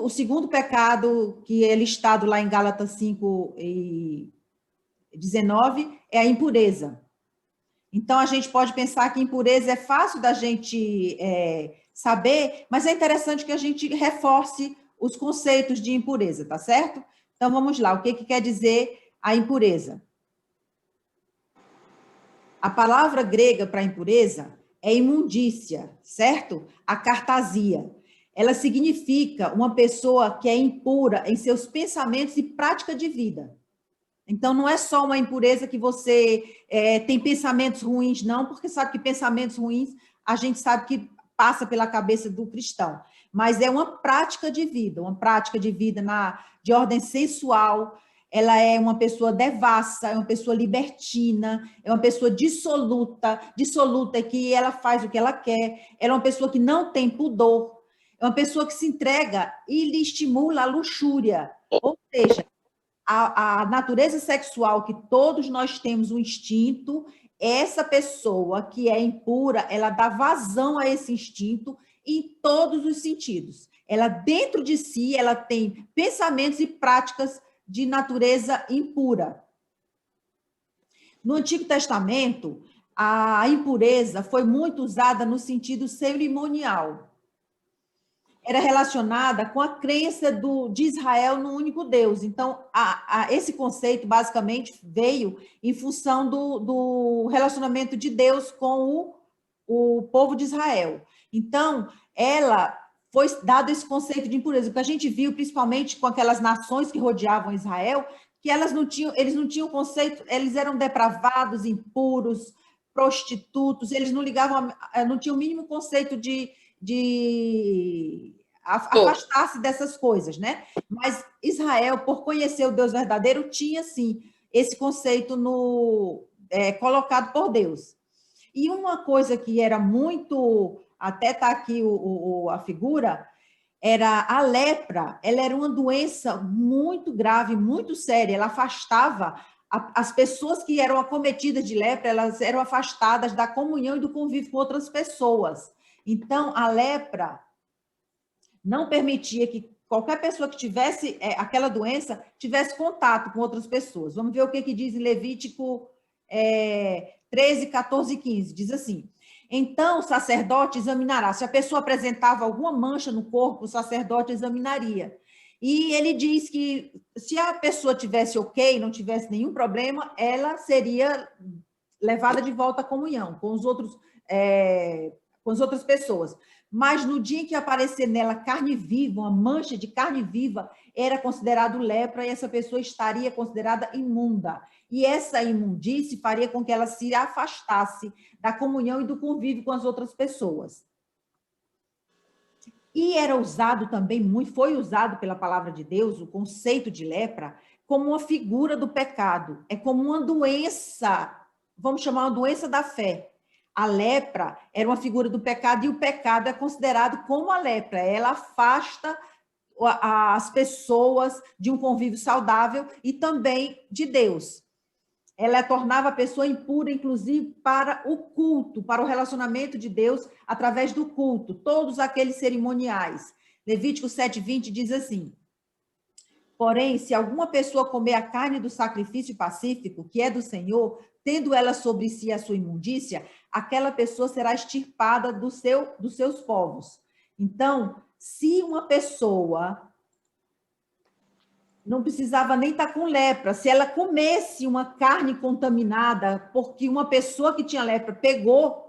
o segundo pecado que é listado lá em Gálatas 5:19 é a impureza. Então, a gente pode pensar que impureza é fácil da gente saber, mas é interessante que a gente reforce os conceitos de impureza, tá certo? Então, vamos lá. O que quer dizer a impureza? A palavra grega para impureza é imundícia, certo? Acartasia. Ela significa uma pessoa que é impura em seus pensamentos e prática de vida. Então, não é só uma impureza que você tem pensamentos ruins, não, porque sabe que pensamentos ruins a gente sabe que passa pela cabeça do cristão, mas é uma prática de vida de ordem sensual. Ela é uma pessoa devassa, é uma pessoa libertina, é uma pessoa dissoluta. Dissoluta é que ela faz o que ela quer, ela é uma pessoa que não tem pudor, é uma pessoa que se entrega e lhe estimula a luxúria. Ou seja, a natureza sexual que todos nós temos um instinto, essa pessoa que é impura, ela dá vazão a esse instinto em todos os sentidos. Ela, dentro de si, ela tem pensamentos e práticas de natureza impura. No Antigo Testamento, a impureza foi muito usada no sentido cerimonial. Era relacionada com a crença de Israel no único Deus. Então, esse conceito, basicamente, veio em função do relacionamento de Deus com o povo de Israel. Então, ela foi dado esse conceito de impureza, que a gente viu, principalmente com aquelas nações que rodeavam Israel, que eles não tinham conceito, eles eram depravados, impuros, prostitutos, eles não ligavam, não tinham o mínimo conceito de afastar-se dessas coisas, né? Mas Israel, por conhecer o Deus verdadeiro, tinha, sim, esse conceito colocado por Deus. E uma coisa que era muito, até está aqui a figura, era a lepra. Ela era uma doença muito grave, muito séria. Ela afastava as pessoas que eram acometidas de lepra, elas eram afastadas da comunhão e do convívio com outras pessoas. Então, a lepra não permitia que qualquer pessoa que tivesse aquela doença tivesse contato com outras pessoas. Vamos ver o que diz em Levítico 13, 14 e 15. Diz assim: então o sacerdote examinará. Se a pessoa apresentava alguma mancha no corpo, o sacerdote examinaria. E ele diz que se a pessoa tivesse ok, não tivesse nenhum problema, ela seria levada de volta à comunhão com com as outras pessoas. Mas no dia em que aparecer nela carne viva, uma mancha de carne viva, era considerado lepra e essa pessoa estaria considerada imunda. E essa imundície faria com que ela se afastasse da comunhão e do convívio com as outras pessoas. E era usado também muito, foi usado pela palavra de Deus, o conceito de lepra, como uma figura do pecado. É como uma doença, vamos chamar uma doença da fé. A lepra era uma figura do pecado e o pecado é considerado como a lepra. Ela afasta as pessoas de um convívio saudável e também de Deus. Ela tornava a pessoa impura, inclusive, para o culto, para o relacionamento de Deus através do culto, todos aqueles cerimoniais. Levítico 7:20 diz assim: porém, se alguma pessoa comer a carne do sacrifício pacífico, que é do Senhor, tendo ela sobre si a sua imundícia, aquela pessoa será extirpada dos seus povos. Então, se uma pessoa não precisava nem estar com lepra, se ela comesse uma carne contaminada, porque uma pessoa que tinha lepra pegou,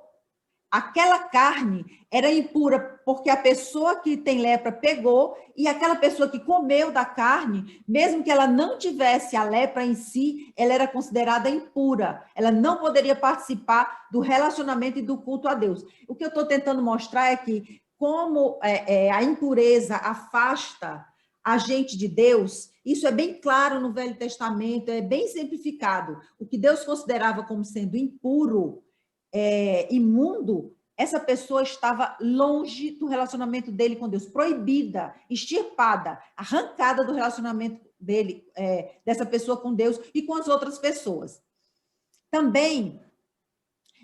aquela carne era impura, porque a pessoa que tem lepra pegou, e aquela pessoa que comeu da carne, mesmo que ela não tivesse a lepra em si, ela era considerada impura. Ela não poderia participar do relacionamento e do culto a Deus. O que eu estou tentando mostrar é que, como a impureza afasta a gente de Deus, isso é bem claro no Velho Testamento, é bem simplificado. O que Deus considerava como sendo impuro, imundo, essa pessoa estava longe do relacionamento dele com Deus, proibida, extirpada, arrancada do relacionamento dele, dessa pessoa com Deus e com as outras pessoas. Também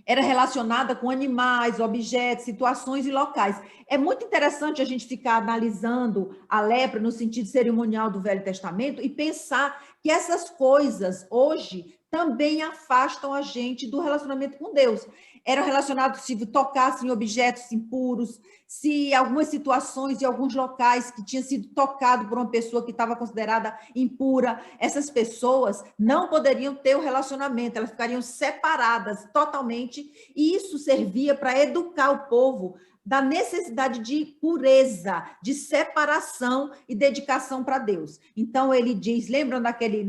era relacionada com animais, objetos, situações e locais. É muito interessante a gente ficar analisando a lepra no sentido cerimonial do Velho Testamento e pensar que essas coisas hoje também afastam a gente do relacionamento com Deus. Era relacionado se tocassem objetos impuros, se algumas situações e alguns locais que tinham sido tocados por uma pessoa que estava considerada impura, essas pessoas não poderiam ter o relacionamento, elas ficariam separadas totalmente, e isso servia para educar o povo da necessidade de pureza, de separação e dedicação para Deus. Então ele diz, lembram aquele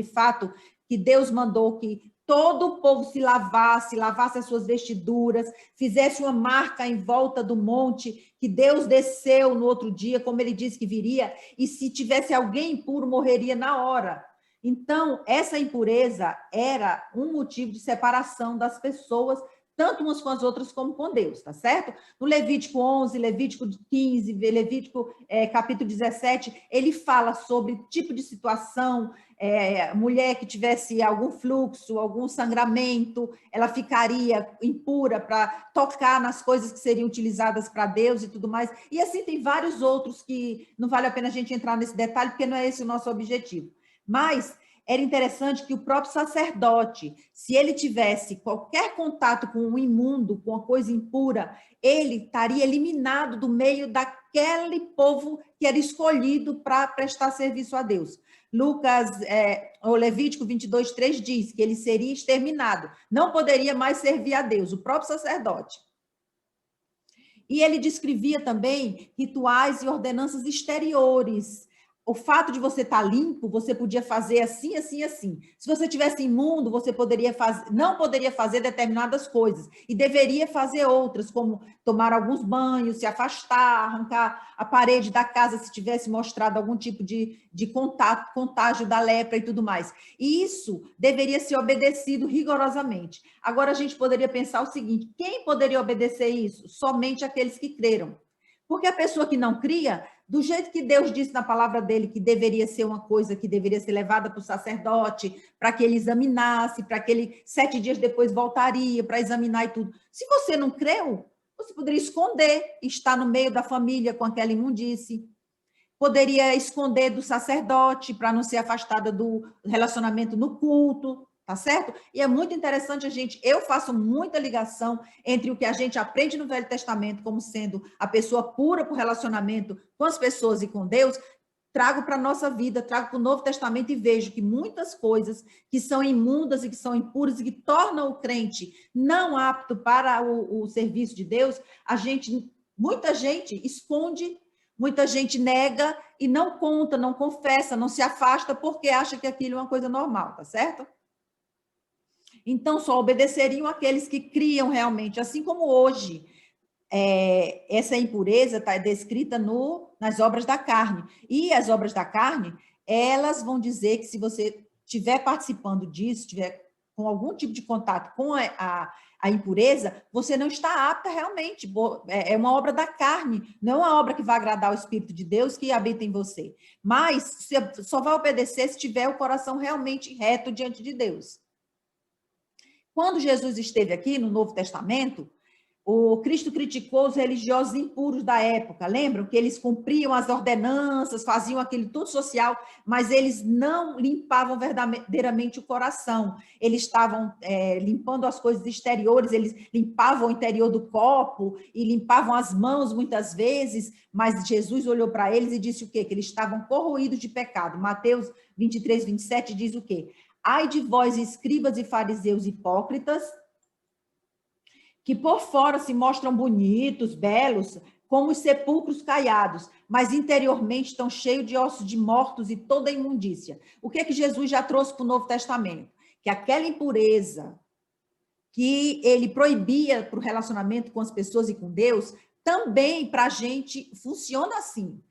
fato que Deus mandou que todo o povo se lavasse as suas vestiduras, fizesse uma marca em volta do monte, que Deus desceu no outro dia, como ele disse que viria, e se tivesse alguém impuro, morreria na hora. Então, essa impureza era um motivo de separação das pessoas, tanto umas com as outras como com Deus, tá certo? No Levítico 11, Levítico 15, Levítico capítulo 17, ele fala sobre tipo de situação, mulher que tivesse algum fluxo, algum sangramento, ela ficaria impura para tocar nas coisas que seriam utilizadas para Deus e tudo mais. E assim tem vários outros que não vale a pena a gente entrar nesse detalhe, porque não é esse o nosso objetivo. Mas era interessante que o próprio sacerdote, se ele tivesse qualquer contato com um imundo, com uma coisa impura, ele estaria eliminado do meio daquele povo que era escolhido para prestar serviço a Deus. O Levítico 22, 3 diz que ele seria exterminado, não poderia mais servir a Deus, o próprio sacerdote. E ele descrevia também rituais e ordenanças exteriores. O fato de você estar limpo, você podia fazer assim, assim, assim. Se você tivesse imundo, você não poderia fazer determinadas coisas e deveria fazer outras, como tomar alguns banhos, se afastar, arrancar a parede da casa se tivesse mostrado algum tipo de contágio da lepra e tudo mais. E isso deveria ser obedecido rigorosamente. Agora, a gente poderia pensar o seguinte: quem poderia obedecer isso? Somente aqueles que creram. Porque a pessoa que não cria, do jeito que Deus disse na palavra dele, que deveria ser uma coisa que deveria ser levada para o sacerdote, para que ele examinasse, para que ele 7 dias depois voltaria para examinar e tudo. Se você não creu, você poderia esconder, estar no meio da família com aquela imundície, poderia esconder do sacerdote para não ser afastada do relacionamento no culto, tá certo? E é muito interessante eu faço muita ligação entre o que a gente aprende no Velho Testamento como sendo a pessoa pura para o relacionamento com as pessoas e com Deus, trago para a nossa vida, trago para o Novo Testamento e vejo que muitas coisas que são imundas e que são impuras e que tornam o crente não apto para o serviço de Deus, muita gente esconde, muita gente nega e não conta, não confessa, não se afasta porque acha que aquilo é uma coisa normal, tá certo? Então, só obedeceriam aqueles que criam realmente, assim como hoje. Essa impureza está descrita nas obras da carne. E as obras da carne, elas vão dizer que se você estiver participando disso, estiver com algum tipo de contato com a impureza, você não está apta realmente. É uma obra da carne, não é uma obra que vai agradar o Espírito de Deus que habita em você. Mas você só vai obedecer se tiver o coração realmente reto diante de Deus. Quando Jesus esteve aqui no Novo Testamento, o Cristo criticou os religiosos impuros da época, lembram? Que eles cumpriam as ordenanças, faziam aquele tudo social, mas eles não limpavam verdadeiramente o coração. Eles estavam limpando as coisas exteriores, eles limpavam o interior do copo e limpavam as mãos muitas vezes, mas Jesus olhou para eles e disse o quê? Que eles estavam corroídos de pecado. Mateus 23, 27 diz o quê? Ai de vós, escribas e fariseus hipócritas, que por fora se mostram bonitos, belos, como os sepulcros caiados, mas interiormente estão cheios de ossos de mortos e toda imundícia. O que é que Jesus já trouxe para o Novo Testamento? Que aquela impureza que ele proibia para o relacionamento com as pessoas e com Deus, também para a gente funciona assim.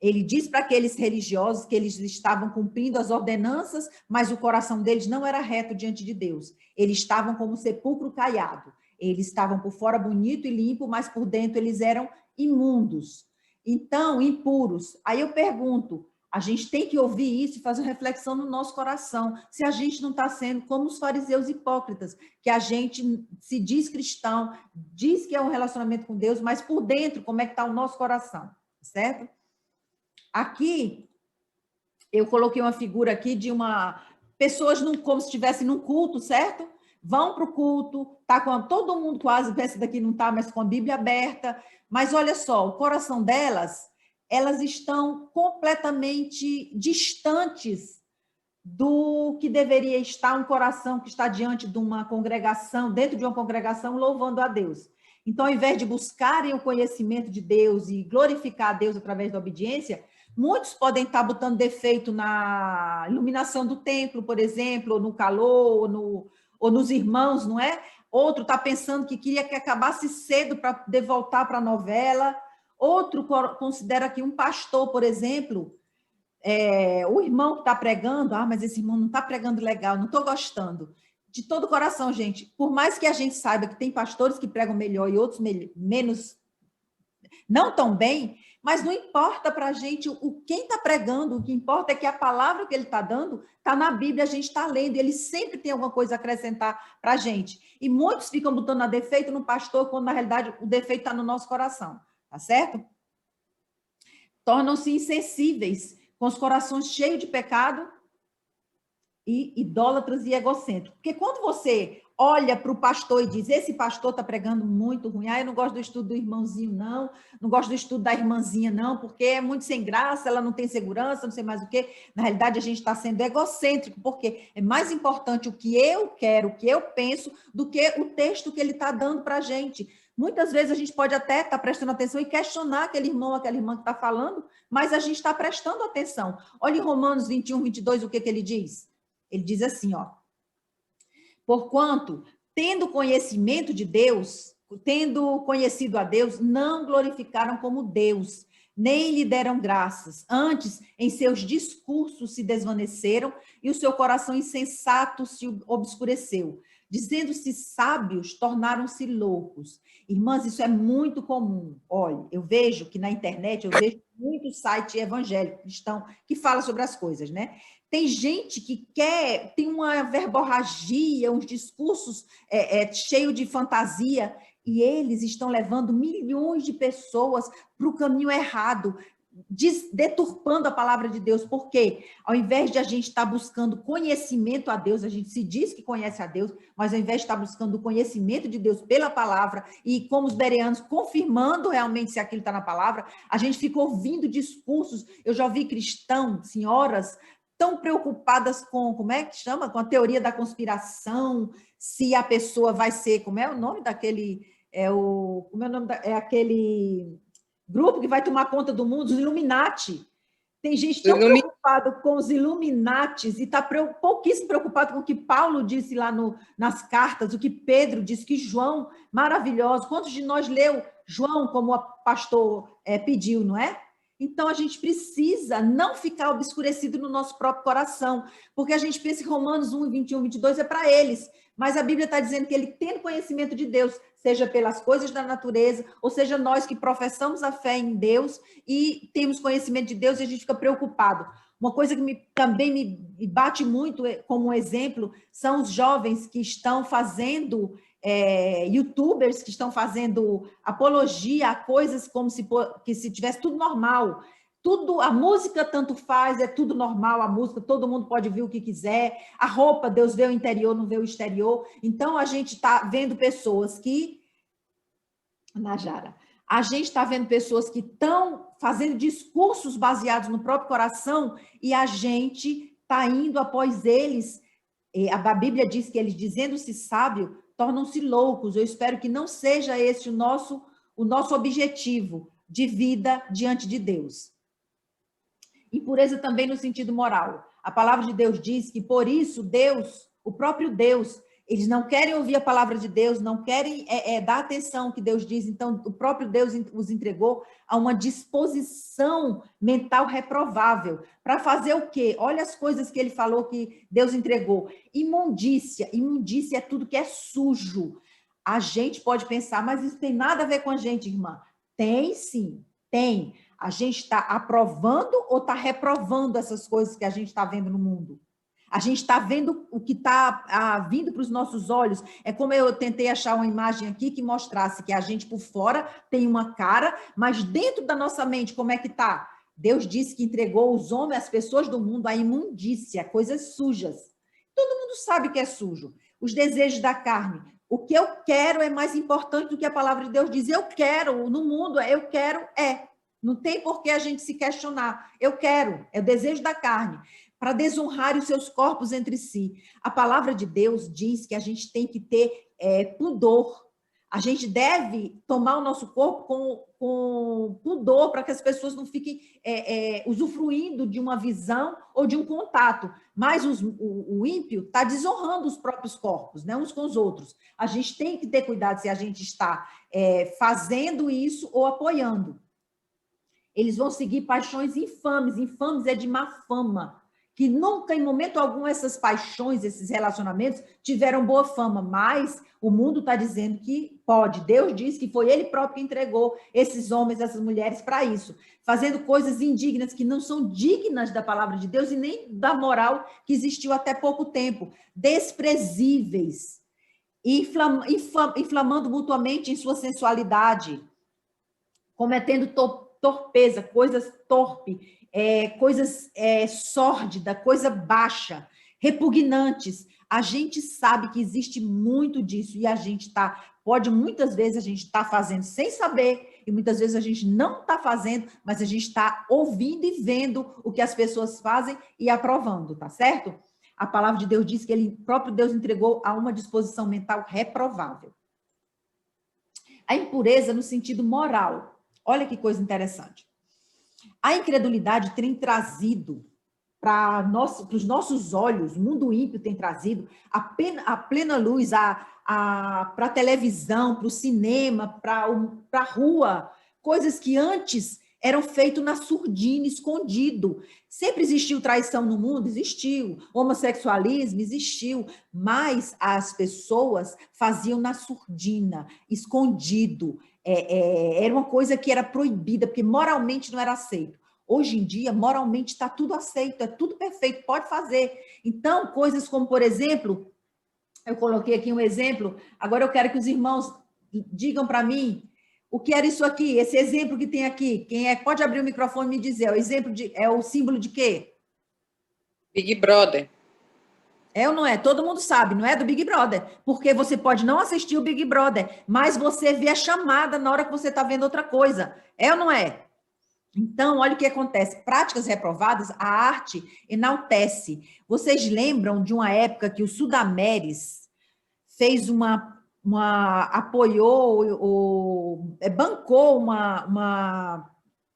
Ele diz para aqueles religiosos que eles estavam cumprindo as ordenanças, mas o coração deles não era reto diante de Deus. Eles estavam como sepulcro caiado. Eles estavam por fora bonito e limpo, mas por dentro eles eram imundos. Então, impuros. Aí eu pergunto, A gente tem que ouvir isso e fazer uma reflexão no nosso coração. Se a gente não está sendo como os fariseus hipócritas, que a gente se diz cristão, diz que é um relacionamento com Deus, mas por dentro, como é que está o nosso coração, certo? Aqui, eu coloquei uma figura aqui de pessoas como se estivessem num culto, certo? Vão para o culto, tá com todo mundo quase, essa daqui não está, mas com a Bíblia aberta. Mas olha só, o coração delas, elas estão completamente distantes do que deveria estar um coração que está diante de uma congregação, dentro de uma congregação, louvando a Deus. Então, ao invés de buscarem o conhecimento de Deus e glorificar a Deus através da obediência, muitos podem estar botando defeito na iluminação do templo, por exemplo, ou no calor, ou nos irmãos, não é? Outro está pensando que queria que acabasse cedo para poder voltar para a novela. Outro considera que um pastor, por exemplo, o irmão que está pregando, mas esse irmão não está pregando legal, não estou gostando. De todo o coração, gente, por mais que a gente saiba que tem pastores que pregam melhor e outros menos, não tão bem, mas não importa para a gente quem está pregando, o que importa é que a palavra que ele está dando está na Bíblia, a gente está lendo, e ele sempre tem alguma coisa a acrescentar para a gente. E muitos ficam botando a defeito no pastor, quando na realidade o defeito está no nosso coração, tá certo? Tornam-se insensíveis, com os corações cheios de pecado, e idólatras e egocêntricos. Porque quando você olha para o pastor e diz, esse pastor está pregando muito ruim, eu não gosto do estudo do irmãozinho, não gosto do estudo da irmãzinha, não, porque é muito sem graça, ela não tem segurança, não sei mais o quê. Na realidade, a gente está sendo egocêntrico, porque é mais importante o que eu quero, o que eu penso, do que o texto que ele está dando para a gente. Muitas vezes a gente pode até estar prestando atenção e questionar aquele irmão, aquela irmã que está falando, mas a gente está prestando atenção. Olha em Romanos 21, 22, o que ele diz? Ele diz assim, porquanto, tendo conhecimento de Deus, tendo conhecido a Deus, não glorificaram como Deus, nem lhe deram graças. Antes, em seus discursos se desvaneceram e o seu coração insensato se obscureceu. Dizendo-se sábios, tornaram-se loucos. Irmãs, isso é muito comum. Olha, eu vejo que na internet, eu vejo muito site evangélico cristão que fala sobre as coisas, né? Tem gente que tem uma verborragia, uns discursos cheios de fantasia, e eles estão levando milhões de pessoas para o caminho errado, deturpando a palavra de Deus. Por quê? Ao invés de a gente estar buscando conhecimento a Deus, a gente se diz que conhece a Deus, mas ao invés de estar buscando o conhecimento de Deus pela palavra, e como os bereanos, confirmando realmente se aquilo está na palavra, a gente fica ouvindo discursos. Eu já ouvi cristãos, senhoras, tão preocupadas com, como é que chama? Com a teoria da conspiração, se a pessoa vai ser, como é o nome daquele, como é o nome é aquele grupo que vai tomar conta do mundo, os Illuminati. Tem gente tão preocupada com os Illuminatis e está pouquíssimo preocupado com o que Paulo disse lá nas cartas, o que Pedro disse, que João, maravilhoso. Quantos de nós leu João, como o pastor pediu, não é? Então, a gente precisa não ficar obscurecido no nosso próprio coração, porque a gente pensa que Romanos 1, 21, 22 é para eles, mas a Bíblia está dizendo que ele tem conhecimento de Deus, seja pelas coisas da natureza, ou seja, nós que professamos a fé em Deus e temos conhecimento de Deus e a gente fica preocupado. Uma coisa que também me bate muito como exemplo são os jovens que estão fazendo... youtubers que estão fazendo apologia a coisas como se tivesse tudo normal. Tudo, a música tanto faz, é tudo normal, a música, todo mundo pode ver o que quiser, a roupa, Deus vê o interior, não vê o exterior. Então, a gente está vendo pessoas que... Najara, a gente está vendo pessoas que estão fazendo discursos baseados no próprio coração e a gente está indo após eles. A Bíblia diz que eles, dizendo-se sábio, tornam-se loucos. Eu espero que não seja esse o nosso objetivo de vida diante de Deus. Impureza também no sentido moral. A palavra de Deus diz que, por isso, Deus, o próprio Deus, eles não querem ouvir a palavra de Deus, não querem dar atenção ao que Deus diz, então o próprio Deus os entregou a uma disposição mental reprovável. Para fazer o quê? Olha as coisas que ele falou que Deus entregou. Imundícia. Imundícia é tudo que é sujo. A gente pode pensar, mas isso tem nada a ver com a gente, irmã. Tem sim, tem. A gente está aprovando ou está reprovando essas coisas que a gente está vendo no mundo? A gente está vendo o que está vindo para os nossos olhos. É como eu tentei achar uma imagem aqui que mostrasse que a gente por fora tem uma cara, mas dentro da nossa mente, como é que está? Deus disse que entregou os homens, as pessoas do mundo, à imundícia, coisas sujas. Todo mundo sabe que é sujo. Os desejos da carne. O que eu quero é mais importante do que a palavra de Deus diz. Eu quero, no mundo, eu quero, é. Não tem por que a gente se questionar. Eu quero, é o desejo da carne, para desonrar os seus corpos entre si. A palavra de Deus diz que a gente tem que ter pudor. A gente deve tomar o nosso corpo com pudor para que as pessoas não fiquem usufruindo de uma visão ou de um contato. Mas o ímpio está desonrando os próprios corpos, né, uns com os outros. A gente tem que ter cuidado se a gente está fazendo isso ou apoiando. Eles vão seguir paixões infames. Infames é de má fama. Que nunca, em momento algum, essas paixões, esses relacionamentos tiveram boa fama, mas o mundo está dizendo que pode. Deus diz que foi Ele próprio que entregou esses homens, essas mulheres para isso, fazendo coisas indignas que não são dignas da palavra de Deus e nem da moral que existiu até pouco tempo, desprezíveis, inflamando mutuamente em sua sensualidade, cometendo torpeza, coisas torpe, coisas sórdida, coisa baixa, repugnantes. A gente sabe que existe muito disso e a gente muitas vezes a gente está fazendo sem saber e muitas vezes a gente não está fazendo, mas a gente está ouvindo e vendo o que as pessoas fazem e aprovando, tá certo? A palavra de Deus diz que o próprio Deus entregou a uma disposição mental reprovável. A impureza no sentido moral. Olha que coisa interessante. A incredulidade tem trazido para os nossos olhos, o mundo ímpio tem trazido a plena luz para a televisão, para o cinema, para a rua, coisas que antes eram feitas na surdina, escondido. Sempre existiu traição no mundo? Existiu. Homossexualismo? Existiu. Mas as pessoas faziam na surdina, escondido. Era uma coisa que era proibida, porque moralmente não era aceito. Hoje em dia, moralmente está tudo aceito, é tudo perfeito, pode fazer. Então, coisas como, por exemplo, eu coloquei aqui um exemplo, agora eu quero que os irmãos digam para mim o que era isso aqui, esse exemplo que tem aqui. Quem pode abrir o microfone e me dizer, é o símbolo de quê? Big Brother. É ou não é? Todo mundo sabe, não é do Big Brother, porque você pode não assistir o Big Brother, mas você vê a chamada na hora que você está vendo outra coisa. É ou não é? Então, olha o que acontece. Práticas reprovadas, a arte enaltece. Vocês lembram de uma época que o Sudameris fez apoiou, bancou uma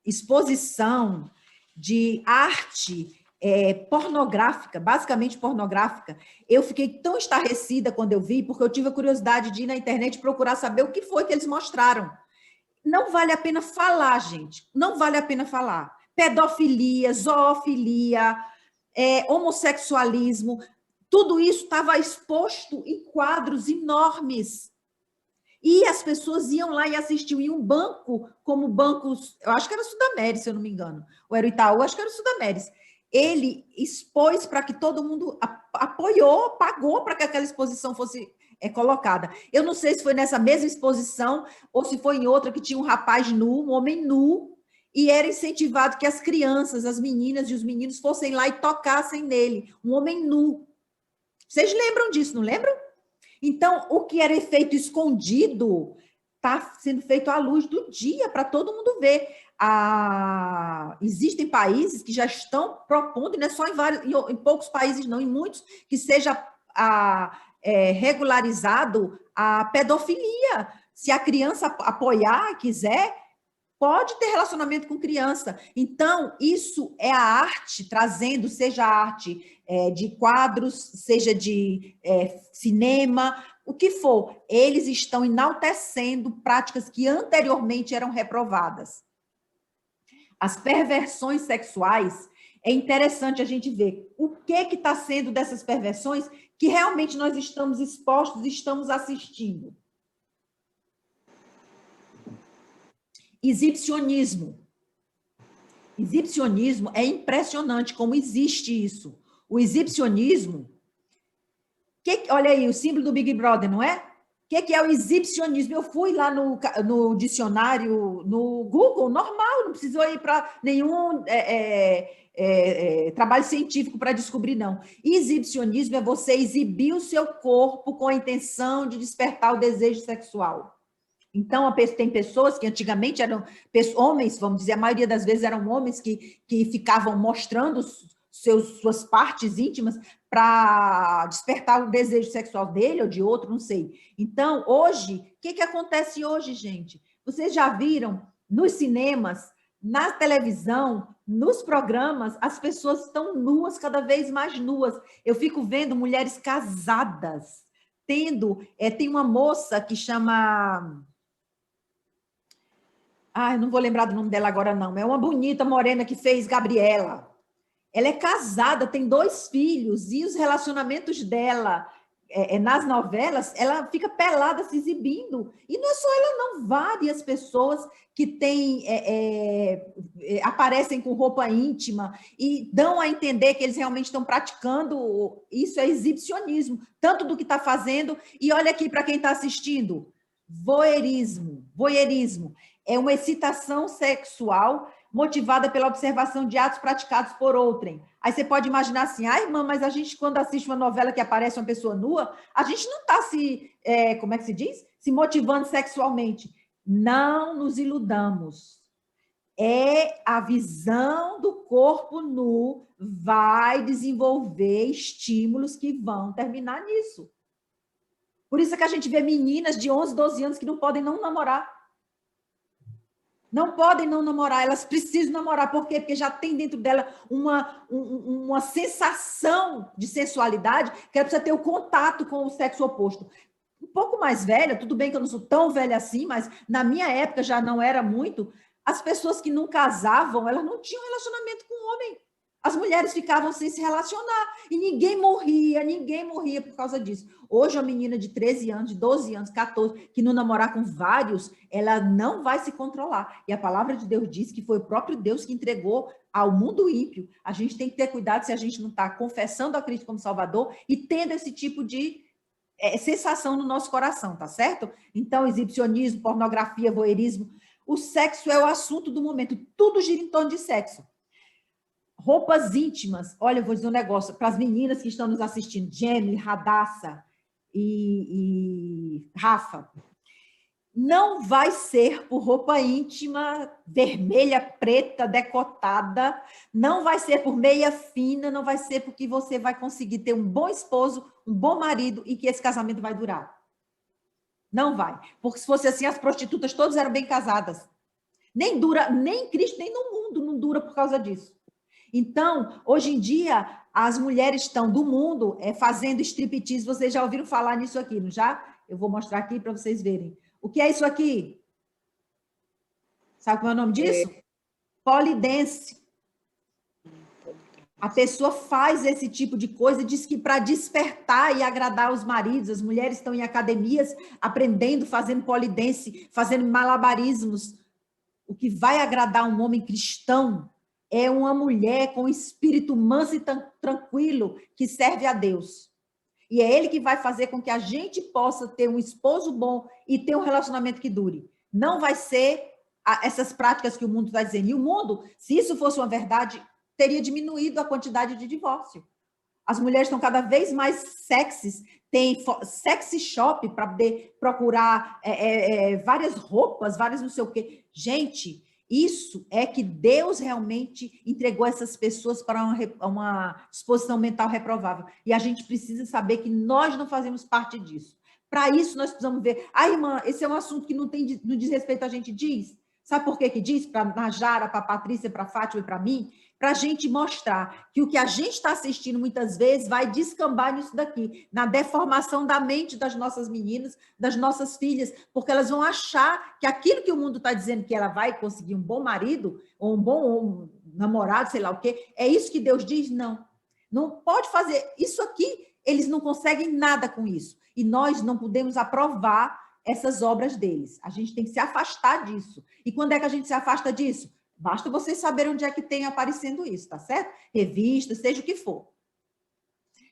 exposição de arte pornográfica, basicamente pornográfica. Eu fiquei tão estarrecida quando eu vi, porque eu tive a curiosidade de ir na internet procurar saber o que foi que eles mostraram. Não vale a pena falar, gente. Não vale a pena falar. Pedofilia, zoofilia, homossexualismo, tudo isso estava exposto em quadros enormes. E as pessoas iam lá e assistiam. E um banco, como bancos, eu acho que era o Sudameris, se eu não me engano, ou era o Itaú, acho que era o Sudameris. Ele expôs para que todo mundo apoiou, pagou para que aquela exposição fosse colocada. Eu não sei se foi nessa mesma exposição ou se foi em outra que tinha um rapaz nu, um homem nu, e era incentivado que as crianças, as meninas e os meninos fossem lá e tocassem nele, um homem nu. Vocês lembram disso, não lembram? Então, o que era feito escondido está sendo feito à luz do dia para todo mundo ver. Existem países que já estão propondo, e não é só em poucos países, não, em muitos, que seja regularizado a pedofilia. Se a criança apoiar, quiser, pode ter relacionamento com criança. Então, isso é a arte trazendo, seja a arte de quadros, seja de cinema, o que for. Eles estão enaltecendo práticas que anteriormente eram reprovadas. As perversões sexuais, é interessante a gente ver o que está sendo dessas perversões que realmente nós estamos expostos, estamos assistindo. Exibicionismo. Exibicionismo é impressionante como existe isso. O exibicionismo, olha aí, o símbolo do Big Brother, não é? O que é o exibicionismo? Eu fui lá no dicionário, no Google, normal, não precisou ir para nenhum trabalho científico para descobrir, não. Exibicionismo é você exibir o seu corpo com a intenção de despertar o desejo sexual. Então, tem pessoas que antigamente eram homens, vamos dizer, a maioria das vezes eram homens que ficavam mostrando suas partes íntimas para despertar o desejo sexual dele ou de outro, não sei. Então, hoje, o que acontece hoje, gente? Vocês já viram nos cinemas, na televisão, nos programas, as pessoas estão nuas, cada vez mais nuas. Eu fico vendo mulheres casadas, tem uma moça que chama... eu não vou lembrar do nome dela agora, não. É uma bonita morena que fez Gabriela. Ela é casada, tem 2 filhos, e os relacionamentos dela nas novelas, ela fica pelada, se exibindo. E não é só ela, não. Várias pessoas que aparecem com roupa íntima e dão a entender que eles realmente estão praticando. Isso é exibicionismo, tanto do que está fazendo. E olha aqui para quem está assistindo. Voyeurismo. Voyeurismo é uma excitação sexual motivada pela observação de atos praticados por outrem. Aí você pode imaginar assim, irmã, mas a gente, quando assiste uma novela que aparece uma pessoa nua, a gente não está como é que se diz? Se motivando sexualmente. Não nos iludamos. É a visão do corpo nu vai desenvolver estímulos que vão terminar nisso. Por isso é que a gente vê meninas de 11, 12 anos que não podem não namorar. Não podem não namorar, elas precisam namorar. Por quê? Porque já tem dentro dela uma sensação de sensualidade que ela precisa ter o contato com o sexo oposto. Um pouco mais velha, tudo bem que eu não sou tão velha assim, mas na minha época já não era muito, as pessoas que não casavam, elas não tinham relacionamento com o homem. As mulheres ficavam sem se relacionar e ninguém morria por causa disso. Hoje, uma menina de 13 anos, de 12 anos, 14, que não namorar com vários, ela não vai se controlar. E a palavra de Deus diz que foi o próprio Deus que entregou ao mundo ímpio. A gente tem que ter cuidado se a gente não está confessando a Cristo como Salvador e tendo esse tipo de sensação no nosso coração, tá certo? Então, exibicionismo, pornografia, voyeurismo, o sexo é o assunto do momento. Tudo gira em torno de sexo. Roupas íntimas, olha, eu vou dizer um negócio, para as meninas que estão nos assistindo, Jenny, Radassa e Rafa, não vai ser por roupa íntima, vermelha, preta, decotada, não vai ser por meia fina, não vai ser porque você vai conseguir ter um bom esposo, um bom marido e que esse casamento vai durar. Não vai, porque se fosse assim, as prostitutas todas eram bem casadas. Nem dura, nem em Cristo, nem no mundo não dura por causa disso. Então, hoje em dia, as mulheres estão do mundo fazendo striptease. Vocês já ouviram falar nisso aqui, não já? Eu vou mostrar aqui para vocês verem. O que é isso aqui? Sabe qual é o nome disso? Polidense. A pessoa faz esse tipo de coisa, diz que para despertar e agradar os maridos, as mulheres estão em academias aprendendo, fazendo polidense, fazendo malabarismos. O que vai agradar um homem cristão é uma mulher com espírito manso e tranquilo que serve a Deus. E é ele que vai fazer com que a gente possa ter um esposo bom e ter um relacionamento que dure. Não vai ser essas práticas que o mundo está dizendo. E o mundo, se isso fosse uma verdade, teria diminuído a quantidade de divórcio. As mulheres estão cada vez mais sexys, tem sexy shop para poder procurar várias roupas, várias não sei o quê. Gente, isso é que Deus realmente entregou essas pessoas para uma disposição mental reprovável. E a gente precisa saber que nós não fazemos parte disso. Para isso, nós precisamos ver. Irmã, esse é um assunto que não diz respeito a gente, diz. Sabe por que diz? Para a Najara, para a Patrícia, para a Fátima e para mim? Para a gente mostrar que o que a gente está assistindo muitas vezes vai descambar nisso daqui, na deformação da mente das nossas meninas, das nossas filhas, porque elas vão achar que aquilo que o mundo está dizendo que ela vai conseguir um bom marido, ou um bom namorado, sei lá o quê, é isso que Deus diz? Não. Não pode fazer. Isso aqui, eles não conseguem nada com isso. E nós não podemos aprovar essas obras deles. A gente tem que se afastar disso. E quando é que a gente se afasta disso? Basta vocês saberem onde é que tem aparecendo isso, tá certo? Revista, seja o que for.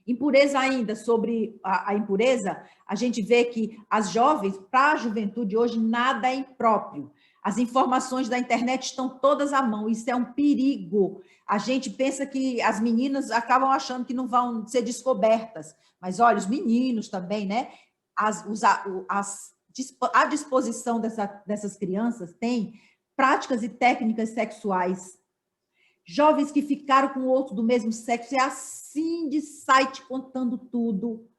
Impureza ainda, sobre a impureza, a gente vê que as jovens, para a juventude hoje, nada é impróprio. As informações da internet estão todas à mão, isso é um perigo. A gente pensa que as meninas acabam achando que não vão ser descobertas, mas olha, os meninos também, né? À disposição dessas crianças tem práticas e técnicas sexuais. Jovens que ficaram com outro do mesmo sexo, é assim de site contando tudo.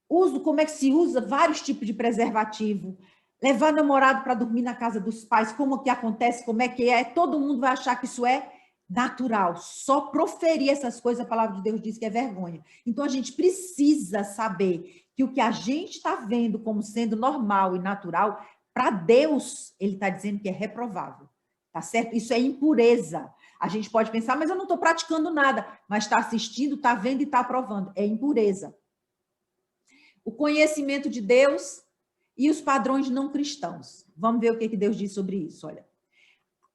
Uso, como é que se usa vários tipos de preservativo. Levar namorado para dormir na casa dos pais, como que acontece, como é que é. Todo mundo vai achar que isso é natural. Só proferir essas coisas, a palavra de Deus diz que é vergonha. Então, a gente precisa saber que o que a gente está vendo como sendo normal e natural, para Deus, ele está dizendo que é reprovável. Tá certo? Isso é impureza. A gente pode pensar, mas eu não estou praticando nada. Mas está assistindo, está vendo e está aprovando. É impureza. O conhecimento de Deus e os padrões não cristãos. Vamos ver o que Deus diz sobre isso. Olha,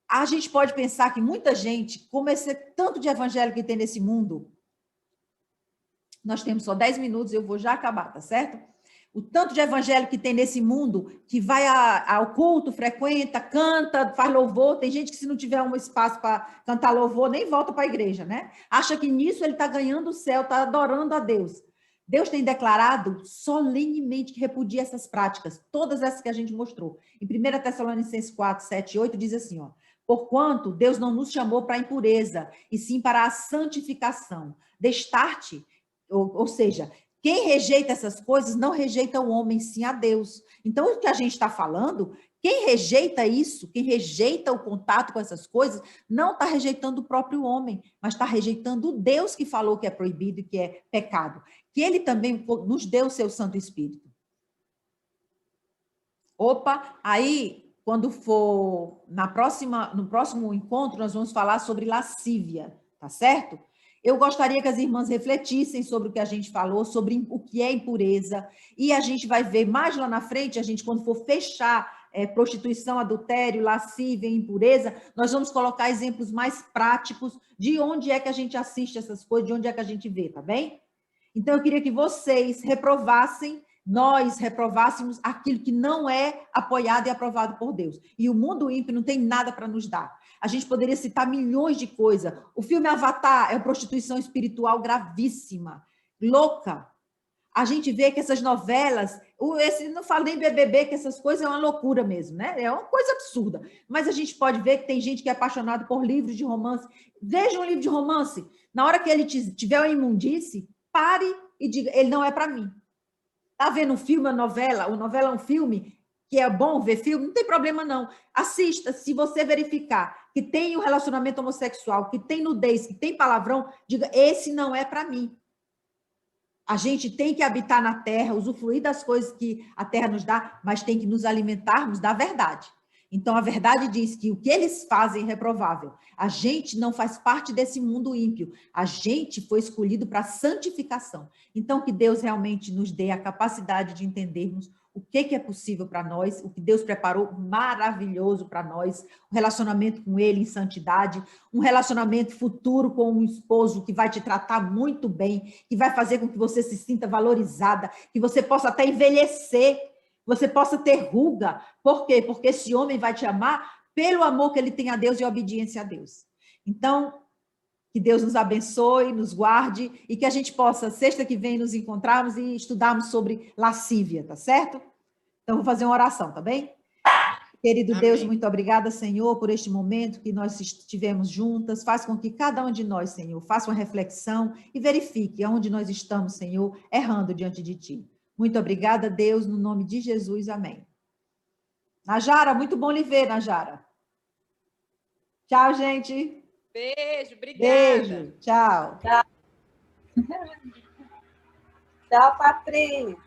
a gente pode pensar que muita gente, como esse tanto de evangelho que tem nesse mundo, nós temos só 10 minutos, eu vou já acabar, tá certo? O tanto de evangelho que tem nesse mundo, que vai ao culto, frequenta, canta, faz louvor. Tem gente que, se não tiver um espaço para cantar louvor, nem volta para a igreja, né? Acha que nisso ele está ganhando o céu, está adorando a Deus. Deus tem declarado solenemente que repudia essas práticas, todas essas que a gente mostrou. Em 1 Tessalonicenses 4, 7 e 8, diz assim, ó: porquanto Deus não nos chamou para a impureza, e sim para a santificação. Destarte, ou seja, quem rejeita essas coisas não rejeita o homem, sim a Deus. Então, o que a gente está falando, quem rejeita isso, quem rejeita o contato com essas coisas, não está rejeitando o próprio homem, mas está rejeitando o Deus que falou que é proibido e que é pecado. Que ele também nos deu o seu Santo Espírito. Opa, aí, quando for no próximo encontro, nós vamos falar sobre lascívia, tá certo? Eu gostaria que as irmãs refletissem sobre o que a gente falou, sobre o que é impureza, e a gente vai ver mais lá na frente, a gente, quando for fechar prostituição, adultério, lascívia, impureza, nós vamos colocar exemplos mais práticos de onde é que a gente assiste essas coisas, de onde é que a gente vê, tá bem? Então, eu queria que vocês reprovassem, nós reprovássemos aquilo que não é apoiado e aprovado por Deus. E o mundo ímpio não tem nada para nos dar. A gente poderia citar milhões de coisas. O filme Avatar é uma prostituição espiritual gravíssima, louca. A gente vê que essas novelas, não falo nem BBB, que essas coisas é uma loucura mesmo, né? É uma coisa absurda. Mas a gente pode ver que tem gente que é apaixonada por livros de romance. Veja um livro de romance. Na hora que ele tiver uma imundície, pare e diga, ele não é para mim. Está vendo um filme, uma novela é um filme, que é bom ver filme, não tem problema não. Assista, se você verificar que tem um relacionamento homossexual, que tem nudez, que tem palavrão, diga, esse não é para mim. A gente tem que habitar na terra, usufruir das coisas que a terra nos dá, mas tem que nos alimentarmos da verdade. Então, a verdade diz que o que eles fazem é reprovável. A gente não faz parte desse mundo ímpio. A gente foi escolhido para santificação. Então, que Deus realmente nos dê a capacidade de entendermos o que é possível para nós, o que Deus preparou maravilhoso para nós, um relacionamento com Ele em santidade, um relacionamento futuro com um esposo que vai te tratar muito bem, que vai fazer com que você se sinta valorizada, que você possa até envelhecer, você possa ter ruga. Por quê? Porque esse homem vai te amar pelo amor que ele tem a Deus e a obediência a Deus. Então, que Deus nos abençoe, nos guarde e que a gente possa, sexta que vem, nos encontrarmos e estudarmos sobre lascívia, tá certo? Então, vou fazer uma oração, tá bem? Querido Amém. Deus, muito obrigada, Senhor, por este momento que nós estivemos juntas. Faz com que cada um de nós, Senhor, faça uma reflexão e verifique aonde nós estamos, Senhor, errando diante de Ti. Muito obrigada, Deus, no nome de Jesus, amém. Najara, muito bom lhe ver, Najara. Tchau, gente. Beijo, obrigada. Beijo, tchau. Tchau, Patrícia.